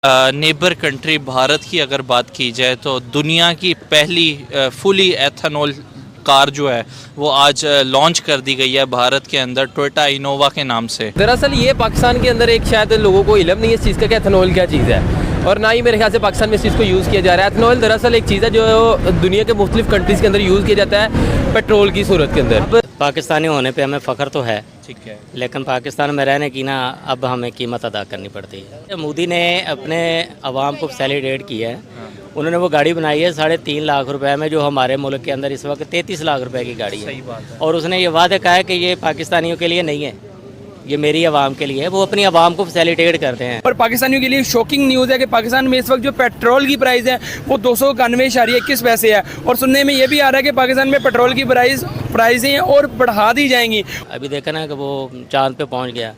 Neighbour country Bharat की अगर बात की जाए तो दुनिया की पहली फुली एथेनॉल कार जो है वो आज लॉन्च कर दी गई है भारत के अंदर टोयोटा इनोवा के नाम से। दरअसल ये पाकिस्तान के अंदर एक शायद लोगों को इल्म नहीं है इस चीज़ का कि एथेनॉल क्या चीज़ है, और ना ही मेरे ख्याल से पाकिस्तान में इस चीज़ को यूज़ किया जा रहा है। एथेनॉल दरअसल एक चीज़ है जो दुनिया के मुख्तलिफ कंट्रीज़ के अंदर यूज़ किया जाता है पेट्रोल की सूरत के अंदर। पाकिस्तानी होने पे हमें फ़ख्र तो है, ठीक है, लेकिन पाकिस्तान में रहने की ना अब हमें कीमत अदा करनी पड़ती है। मोदी ने अपने अवाम को फैसिलिटेट किया है। उन्होंने वो गाड़ी बनाई है 3.5 लाख रुपए में, जो हमारे मुल्क के अंदर इस वक्त 33 लाख रुपए की गाड़ी है। सही बात है। और उसने ये वादा कहा है कि ये पाकिस्तानियों के लिए नहीं है, ये मेरी आवाम के लिए है। वो अपनी आवाम को फैसिलिटेट करते हैं। और पाकिस्तानियों के लिए शॉकिंग न्यूज़ है कि पाकिस्तान में इस वक्त जो पेट्रोल की प्राइस है वो 291.21 पैसे है, और सुनने में ये भी आ रहा है कि पाकिस्तान में पेट्रोल की प्राइसें और बढ़ा दी जाएंगी। अभी देखा ना कि वो चांद पे पहुंच गया।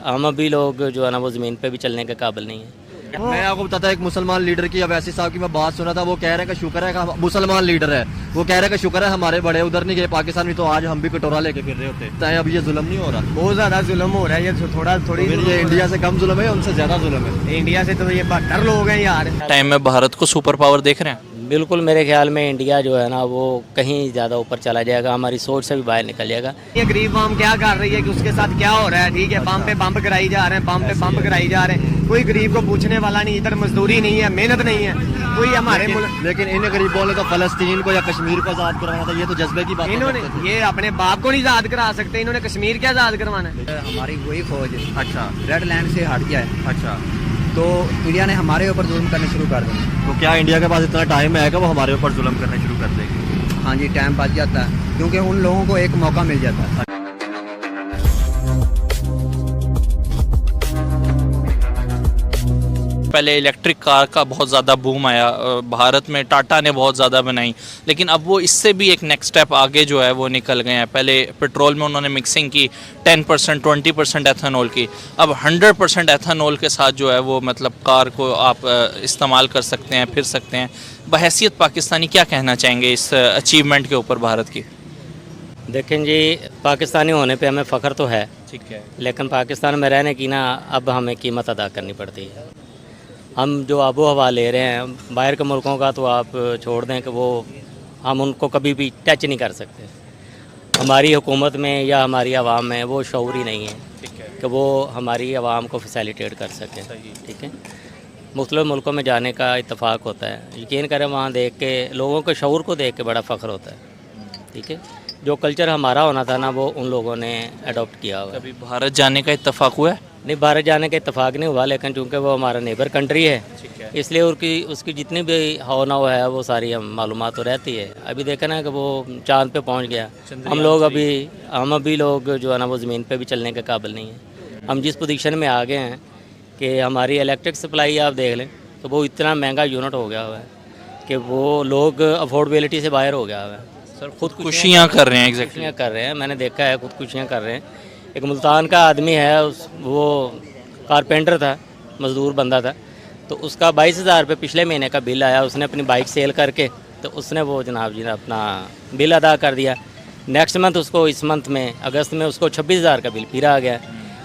हम अभी लोग जो है ना वो ज़मीन पे भी चलने के काबिल नहीं है। मैं आपको बताता एक मुसलमान लीडर की अवैसी साहब की मैं बात सुना था। वो कह रहे हैं कि शुक्र है कि मुसलमान लीडर है, वो कह रहे हैं कि शुक्र है हमारे बड़े उधर नहीं गए पाकिस्तान में, तो आज हम भी कटोरा लेके फिर रहे होते। अब ये जुल्म नहीं हो रहा, बहुत ज्यादा जुल्म हो रहा है। ये थोड़ी ये इंडिया से कम जुल्म है, उनसे ज्यादा जुल्म है। इंडिया से तो ये 72 लोग हैं यार। टाइम में भारत को सुपर पावर देख रहे हैं। बिल्कुल, मेरे ख्याल में इंडिया जो है ना वो कहीं ज़्यादा ऊपर चला जाएगा, हमारी सोच से भी बाहर निकल जाएगा। ये गरीब आवाम क्या कर रही है कि उसके साथ क्या हो रहा है। ठीक है, बम पे बम कराई जा रहे हैं, बम पे बम कराई जा रहे हैं। कोई गरीब को पूछने वाला नहीं, इधर मजदूरी नहीं है, मेहनत नहीं है कोई हमारे लेकिन इन गरीबों ने तो फलस्तीन को या कश्मीर को आज़ाद करवाना था। ये तो जज्बे की बात है। इन्होंने ये अपने बाप को नहीं आज़ाद करा सकते, इन्होंने कश्मीर क्या आज़ाद करवाना है। हमारी वही फौज अच्छा, रेड लैंड से हट गया है, अच्छा, तो इंडिया ने हमारे ऊपर जुल्म करने शुरू कर दिए। तो क्या इंडिया के पास इतना टाइम है कि वो हमारे ऊपर जुल्म करने शुरू कर देगी? हाँ जी, टाइम बच जाता है क्योंकि उन लोगों को एक मौका मिल जाता है। पहले इलेक्ट्रिक कार का बहुत ज़्यादा बूम आया भारत में, टाटा ने बहुत ज़्यादा बनाई, लेकिन अब वो इससे भी एक नेक्स्ट स्टेप आगे जो है वो निकल गए हैं। पहले पेट्रोल में उन्होंने मिक्सिंग की 10% 20% एथेनॉल की, अब 100% एथेनॉल के साथ जो है वो मतलब कार को आप इस्तेमाल कर सकते हैं, फिर सकते हैं। बहैसियत पाकिस्तानी क्या कहना चाहेंगे इस अचीवमेंट के ऊपर भारत की? देखें जी, पाकिस्तानी होने पे हमें फ़ख्र तो है, ठीक है, लेकिन पाकिस्तान में रहने की ना अब हमें कीमत अदा करनी पड़ती है। हम जो आबो हवा ले रहे हैं बाहर के मुल्कों का, तो आप छोड़ दें कि वो हम उनको कभी भी टच नहीं कर सकते। हमारी हुकूमत में या हमारी आवाम में वो शऊर ही नहीं है, ठीक है, कि वो हमारी आवाम को फैसिलिटेट कर सकें। ठीक है, मुख्तलिफ़ मुल्कों में जाने का इत्तफ़ाक़ होता है, यकीन करें वहाँ देख के लोगों के शऊर को देख के बड़ा फ़ख्र होता है। ठीक है, जो कल्चर हमारा होना था ना वो उन लोगों ने अडॉप्ट किया हुआ है। कभी भारत जाने का इत्तेफाक हुआ है? नहीं, भारत जाने का इत्तेफाक नहीं हुआ, लेकिन चूंकि वो हमारा नेबर कंट्री है, इसलिए उसकी जितनी भी हो ना हो है वो सारी हम मालूमात तो रहती है। अभी देखा ना कि वो चांद पे पहुंच गया। हम अभी लोग जो है ना वो ज़मीन पे भी चलने के काबिल नहीं है। हम जिस पोजीशन में आ गए हैं कि हमारी इलेक्ट्रिक सप्लाई आप देख लें तो वो इतना महंगा यूनिट हो गया हुआ है कि वो लोग अफोर्डेबिलिटी से बाहर हो गया हुआ है। सर खुदकुशियाँ कर रहे हैं, खुदकुशियाँ कर रहे हैं, मैंने देखा है खुदकुशियाँ कर रहे हैं। एक मुल्तान का आदमी है, वो कारपेंटर था, मज़दूर बंदा था, तो उसका 22,000 रुपये पिछले महीने का बिल आया। उसने अपनी बाइक सेल करके तो उसने वो जनाब जी ने अपना बिल अदा कर दिया। नेक्स्ट मंथ उसको, इस मंथ में अगस्त में उसको 26,000 का बिल फिर आ गया।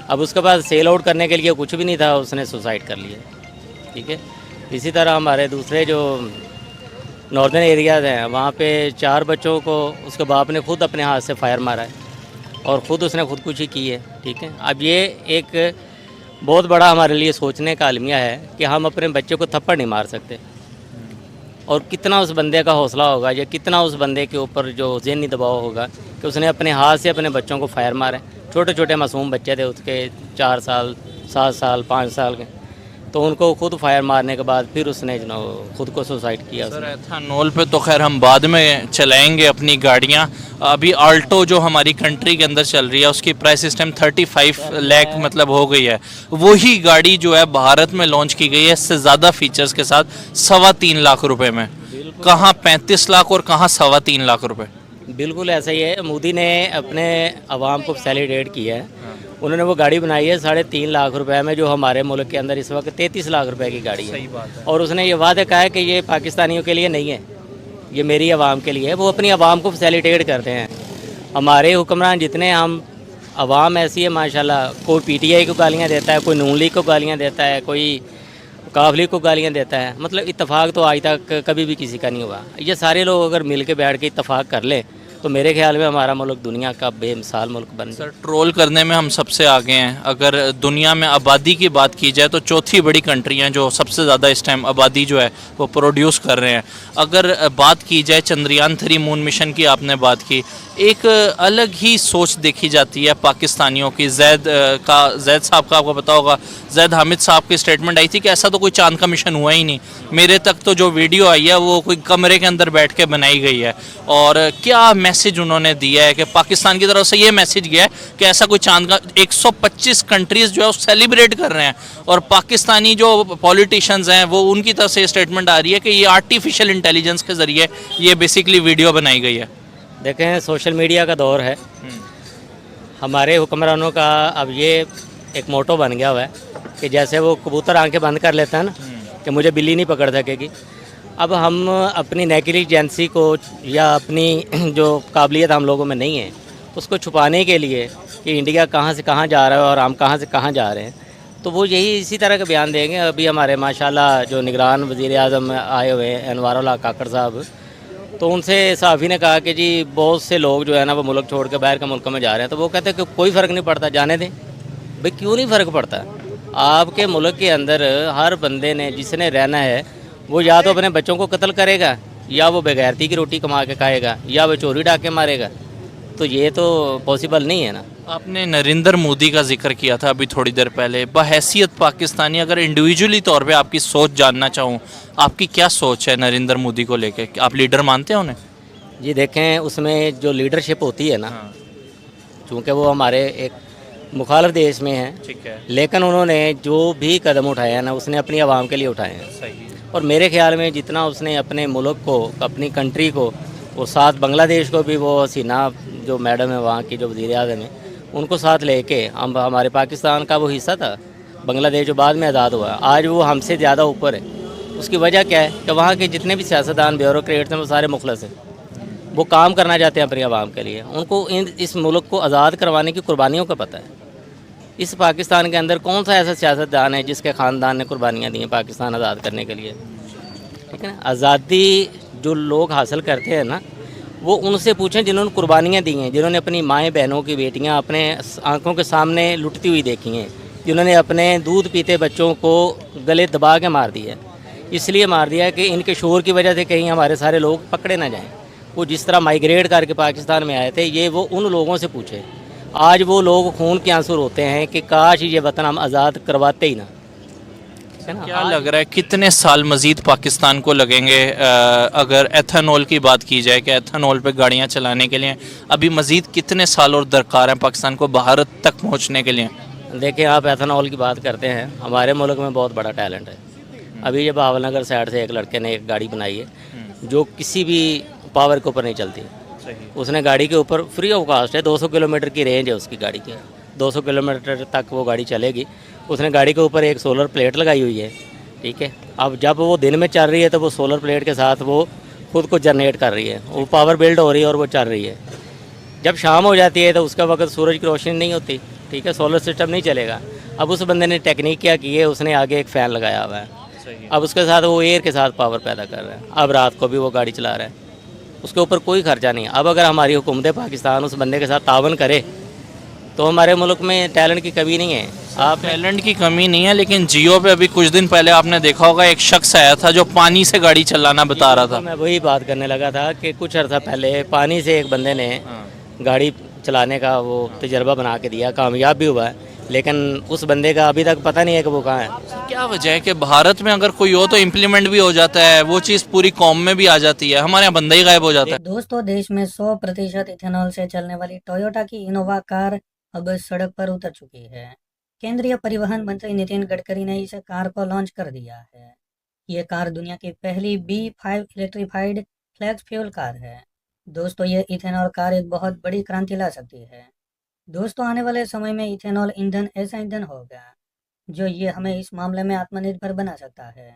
अब उसके पास सेल आउट करने के लिए कुछ भी नहीं था, उसने सुसाइड कर लिया। ठीक है, इसी तरह हमारे दूसरे जो नॉर्दर्न एरियाज़ हैं वहाँ पे 4 बच्चों को उसके बाप ने खुद अपने हाथ से फायर मारा है और ख़ुद उसने खुदकुशी की है। ठीक है, अब ये एक बहुत बड़ा हमारे लिए सोचने का अलमिया है कि हम अपने बच्चे को थप्पड़ नहीं मार सकते, और कितना उस बंदे का हौसला होगा या कितना उस बंदे के ऊपर जो ज़हनी दबाव होगा कि उसने अपने हाथ से अपने बच्चों को फायर मारे। छोटे छोटे मासूम बच्चे थे उसके, 4 साल 7 साल 5 साल के, तो उनको खुद फायर मारने के बाद फिर उसने जो खुद को सुसाइड किया। सर एथेनॉल पे तो खैर हम बाद में चलाएंगे अपनी गाड़ियाँ। अभी आल्टो जो हमारी कंट्री के अंदर चल रही है उसकी प्राइस इस टाइम 35 लाख मतलब हो गई है। वही गाड़ी जो है भारत में लॉन्च की गई है इससे ज़्यादा फीचर्स के साथ 3.25 लाख रुपए में। कहाँ 35 लाख और कहाँ 3.25 लाख रुपए। बिल्कुल ऐसा ही है। मोदी ने अपने आवाम को फैसिलिटेट किया है। उन्होंने वो गाड़ी बनाई है 3.5 लाख रुपए में, जो हमारे मुल्क के अंदर इस वक्त 33 लाख रुपए की गाड़ी है। सही बात है। और उसने ये वादा कहा है कि ये पाकिस्तानियों के लिए नहीं है, ये मेरी आवाम के लिए है। वो अपनी आवाम को फैसिलिटेट करते हैं। हमारे हुक्मरान जितने हम अवाम ऐसी है माशाल्लाह, कोई पीटीआई को गालियाँ देता है, कोई नून लीग को गालियाँ देता है, कोई काफ लीग को गालियाँ देता है। मतलब इत्तेफाक तो आज तक कभी भी किसी का नहीं हुआ। ये सारे लोग अगर मिल के बैठ के इत्तेफाक कर लें तो मेरे ख्याल में हमारा मुल्क दुनिया का बेमिसाल मुल्क बन जाए। सर ट्रोल करने में हम सबसे आगे हैं। अगर दुनिया में आबादी की बात की जाए तो चौथी बड़ी कंट्री हैं जो सबसे ज़्यादा इस टाइम आबादी जो है वो प्रोड्यूस कर रहे हैं। अगर बात की जाए चंद्रयान-3 मून मिशन की, आपने बात की, एक अलग ही सोच देखी जाती है पाकिस्तानियों की। जैद साहब का आपको पता होगा, जैद हामिद साहब की स्टेटमेंट आई थी कि ऐसा तो कोई चांद का मिशन हुआ ही नहीं। मेरे तक तो जो वीडियो आई है वो कोई कमरे के अंदर बैठ के बनाई गई है। और क्या मैसेज उन्होंने दिया है कि पाकिस्तान की तरफ से ये मैसेज गया है कि ऐसा कोई चांद का 125 कंट्रीज़ जो है वो सेलिब्रेट कर रहे हैं, और पाकिस्तानी जो पॉलिटिशियंस हैं वो उनकी तरफ से स्टेटमेंट आ रही है कि ये आर्टिफिशियल इंटेलिजेंस के ज़रिए ये बेसिकली वीडियो बनाई गई है। देखें, सोशल मीडिया का दौर है। हमारे हुक्मरानों का अब ये एक मोटो बन गया हुआ है कि जैसे वो कबूतर आंखें बंद कर लेता है ना कि मुझे बिल्ली नहीं पकड़ सकेगी। अब हम अपनी नेग्लिजेंसी को या अपनी जो काबिलियत हम लोगों में नहीं है उसको छुपाने के लिए कि इंडिया कहाँ से कहाँ जा रहा है और हम कहाँ से कहाँ जा रहे हैं, तो वो यही इसी तरह का बयान देंगे। अभी हमारे माशाल्लाह जो निगरान वज़ीर आज़म आए हुए हैं अनवारुल्लाह काकड़ साहब, तो उनसे सहाफ़ी ने कहा कि जी बहुत से लोग जो है ना वो मुल्क छोड़ के बाहर के मुल्कों में जा रहे हैं। तो वो कहते हैं कि कोई फ़र्क नहीं पड़ता, जाने दें। भाई क्यों नहीं फ़र्क पड़ता? आपके मुल्क के अंदर हर बंदे ने जिसने रहना है वो या तो अपने बच्चों को कत्ल करेगा, या वो बेगैरती की रोटी कमा के खाएगा, या वो चोरी डाके मारेगा। तो ये तो पॉसिबल नहीं है ना। आपने नरेंद्र मोदी का जिक्र किया था अभी थोड़ी देर पहले। बहैसियत पाकिस्तानी, अगर इंडिविजुअली तौर पे आपकी सोच जानना चाहूँ, आपकी क्या सोच है नरेंद्र मोदी को लेके? आप लीडर मानते हैं उन्हें? जी देखें, उसमें जो लीडरशिप होती है ना, चूँकि वो हमारे एक मुखालिफ देश में है, ठीक है, लेकिन उन्होंने जो भी कदम उठाए हैं ना उसने अपनी आवाम के लिए उठाए हैं। सही। और मेरे ख्याल में जितना उसने अपने मुल्क को, अपनी कंट्री को, वो साथ बांग्लादेश को भी, वो हसीना जो मैडम है वहाँ की जो वज़ीर आज़म है, उनको साथ लेके हम, हमारे पाकिस्तान का वो हिस्सा था बांग्लादेश जो बाद में आज़ाद हुआ, आज वो हमसे ज़्यादा ऊपर है। उसकी वजह क्या है कि वहाँ के जितने भी सियासतदान, ब्यूरोक्रेट्स हैं, वो सारे मुखलस हैं। वो काम करना चाहते हैं अपनी आवाम के लिए। उनको इस मुल्क को आज़ाद करवाने की कुर्बानियों का पता है। इस पाकिस्तान के अंदर कौन सा ऐसा सियासतदान है जिसके ख़ानदान ने कुर्बानियाँ दी हैं पाकिस्तान आज़ाद करने के लिए? ठीक है ना। आज़ादी जो लोग हासिल करते हैं ना, वो उनसे पूछें जिन्होंने कुर्बानियाँ दी हैं, जिन्होंने अपनी माएँ बहनों की बेटियाँ अपने आंखों के सामने लुटती हुई देखी हैं, जिन्होंने अपने दूध पीते बच्चों को गले दबा के मार दिया। इसलिए मार दिया कि इनके शोर की वजह से कहीं हमारे सारे लोग पकड़े ना जाएं। वो जिस तरह माइग्रेट करके पाकिस्तान में आए थे, ये वो उन लोगों से पूछे। आज वो लोग खून के आंसू रोते हैं कि काश ये वतन हम आज़ाद करवाते ही ना। क्या लग रहा है कितने साल मज़ीद पाकिस्तान को लगेंगे? अगर एथेनॉल की बात की जाए कि एथेनॉल पे गाड़ियाँ चलाने के लिए अभी मज़ीद कितने साल और दरकार हैं पाकिस्तान को भारत तक पहुँचने के लिए? देखिए, आप एथेनॉल की बात करते हैं, हमारे मुल्क में बहुत बड़ा टैलेंट है। अभी ये भावनगर साइड से एक लड़के ने एक गाड़ी बनाई है जो किसी भी पावर के ऊपर नहीं चलती। उसने गाड़ी के ऊपर फ्री ऑफ कास्ट है, 200 किलोमीटर की रेंज है उसकी गाड़ी की, 200 किलोमीटर तक वो गाड़ी चलेगी। उसने गाड़ी के ऊपर एक सोलर प्लेट लगाई हुई है, ठीक है। अब जब वो दिन में चल रही है तो वो सोलर प्लेट के साथ वो खुद को जनरेट कर रही है, वो पावर बिल्ड हो रही है और वो चल रही है। जब शाम हो जाती है तो उसका वक्त सूरज की रोशनी नहीं होती, ठीक है, सोलर सिस्टम नहीं चलेगा। अब उस बंदे ने टेक्निक क्या की है, उसने आगे एक फ़ैन लगाया हुआ है, अब उसके साथ वो एयर के साथ पावर पैदा कर रहा है। अब रात को भी वो गाड़ी चला रहा है, उसके ऊपर कोई खर्चा नहीं। अब अगर हमारी हुकूमत पाकिस्तान उस बंदे के साथ तावन करे तो हमारे मुल्क में टैलेंट की कमी नहीं है। आप टैलेंट की कमी नहीं है, लेकिन जियो पे अभी कुछ दिन पहले आपने देखा होगा एक शख्स आया था जो पानी से गाड़ी चलाना बता रहा था। मैं वही बात करने लगा था कि कुछ अर्सा पहले पानी से एक बंदे ने गाड़ी चलाने का वो तजर्बा बना के दिया, कामयाब भी हुआ है, लेकिन उस बंदे का अभी तक पता नहीं है कि वो कहाँ है। क्या वजह है कि भारत में अगर कोई हो तो इम्प्लीमेंट भी हो जाता है, वो चीज़ पूरी कौम में भी आ जाती है, हमारे यहाँ बंदा ही गायब हो जाता है। दोस्तों, देश में 100% इथेनॉल से चलने वाली टोयोटा की इनोवा कार अब सड़क पर उतर चुकी है। केंद्रीय परिवहन मंत्री नितिन गडकरी ने इस कार को लॉन्च कर दिया है। ये कार दुनिया की पहली B5 electrified flex fuel car है। दोस्तों, ये इथेनॉल कार एक बहुत बड़ी क्रांति ला सकती है। दोस्तों, आने वाले समय में इथेनॉल ईंधन ऐसा ईंधन होगा जो ये हमें इस मामले में आत्मनिर्भर बना सकता है।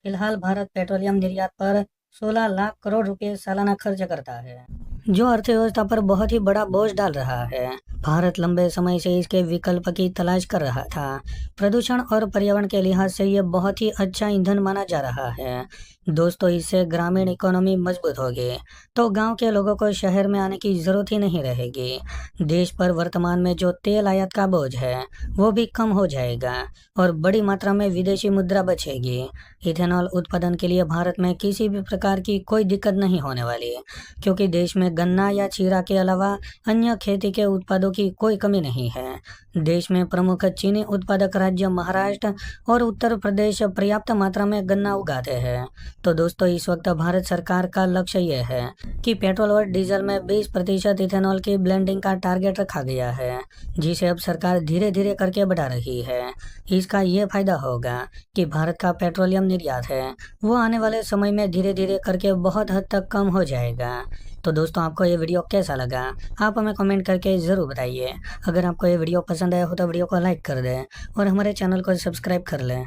फिलहाल भारत पेट्रोलियम निर्यात पर 16 लाख करोड़ रुपए सालाना खर्च करता है। जो अर्थव्यवस्था पर बहुत ही बड़ा बोझ डाल रहा है। भारत लंबे समय से इसके विकल्प की तलाश कर रहा था। प्रदूषण और पर्यावरण के लिहाज से ये बहुत ही अच्छा ईंधन माना जा रहा है। दोस्तों, इससे ग्रामीण इकोनॉमी मजबूत होगी, तो गांव के लोगों को शहर में आने की जरूरत ही नहीं रहेगी। देश पर वर्तमान में जो तेल आयात का बोझ है वो भी कम हो जाएगा और बड़ी मात्रा में विदेशी मुद्रा बचेगी। इथेनॉल उत्पादन के लिए भारत में किसी भी प्रकार की कोई दिक्कत नहीं होने वाली, क्योंकि देश में गन्ना या चीरा के अलावा अन्य खेती के उत्पादों की कोई कमी नहीं है। देश में प्रमुख चीनी उत्पादक राज्य महाराष्ट्र और उत्तर प्रदेश पर्याप्त मात्रा में गन्ना उगाते हैं। तो दोस्तों, इस वक्त भारत सरकार का लक्ष्य यह है कि पेट्रोल और डीजल में 20% इथेनॉल की ब्लेंडिंग का टारगेट रखा गया है, जिसे अब सरकार धीरे धीरे करके बढ़ा रही है। इसका ये फायदा होगा कि भारत का पेट्रोलियम निर्यात है वो आने वाले समय में धीरे धीरे करके बहुत हद तक कम हो जाएगा। तो दोस्तों, आपको ये वीडियो कैसा लगा आप हमें कमेंट करके ज़रूर बताइए। अगर आपको ये वीडियो पसंद आया हो तो वीडियो को लाइक कर दें और हमारे चैनल को सब्सक्राइब कर लें।